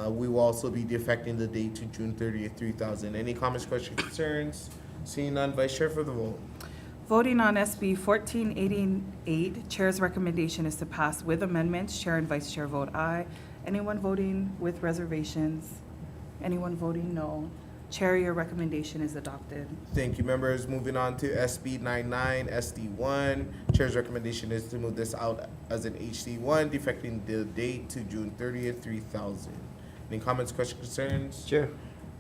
We will also be defecting the date to June 30th, 3000. Any comments, questions, concerns? Seeing none, Vice Chair for the vote. Voting on SB 1488, Chair's recommendation is to pass with amendments. Chair and Vice Chair vote aye. Anyone voting with reservations? Anyone voting no? Chair, your recommendation is adopted. Thank you, members. Moving on to SB 99, SD1. Chair's recommendation is to move this out as an HC1, defecting the date to June 30th, 3000. Any comments, questions, concerns? Chair,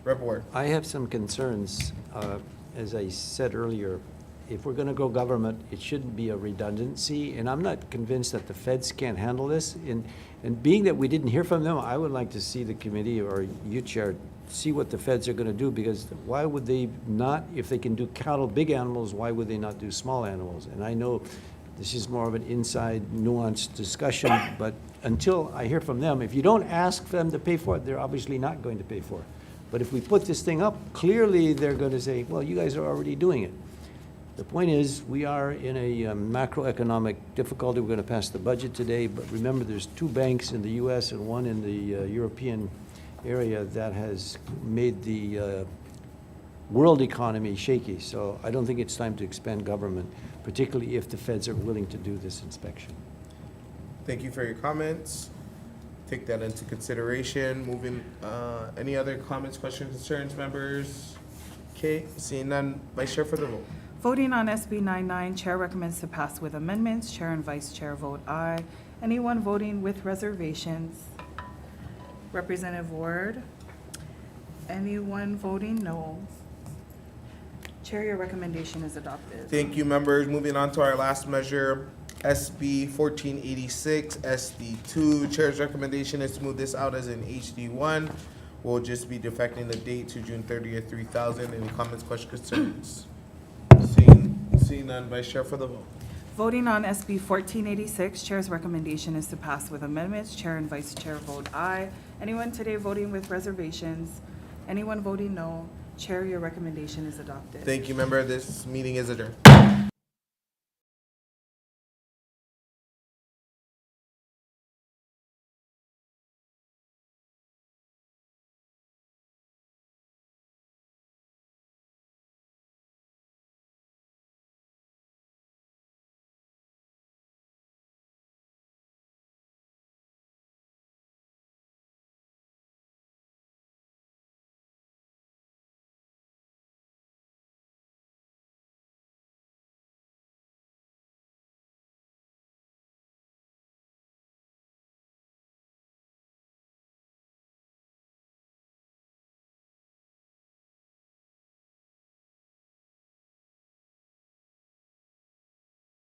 Rep. Ward. I have some concerns. As I said earlier, if we're going to go government, it shouldn't be a redundancy, and I'm not convinced that the feds can't handle this. And being that we didn't hear from them, I would like to see the committee or you, Chair, see what the feds are going to do, because why would they not, if they can do cattle, big animals, why would they not do small animals? And I know this is more of an inside nuanced discussion, but until I hear from them, if you don't ask them to pay for it, they're obviously not going to pay for it. But if we put this thing up, clearly they're going to say, well, you guys are already doing it. The point is, we are in a macroeconomic difficulty. We're going to pass the budget today, but remember, there's 2 banks in the U.S. and 1 in the European area that has made the world economy shaky. So I don't think it's time to expand government, particularly if the feds are willing to do this inspection. Thank you for your comments. Take that into consideration. Moving, any other comments, questions, concerns, members? Okay, seeing none, Vice Chair for the vote. Voting on SB 99, Chair recommends to pass with amendments. Chair and Vice Chair vote aye. Anyone voting with reservations? Representative Ward? Anyone voting no? Chair, your recommendation is adopted. Thank you, members. Moving on to our last measure, SB 1486, SD2. Chair's recommendation is to move this out as an HD1. We'll just be defecting the date to June 30th, 3000. Any comments, questions, concerns? Seeing none, Vice Chair for the vote. Voting on SB 1486, Chair's recommendation is to pass with amendments. Chair and Vice Chair vote aye. Anyone today voting with reservations? Anyone voting no? Chair, your recommendation is adopted. Thank you, member. This meeting is adjourned.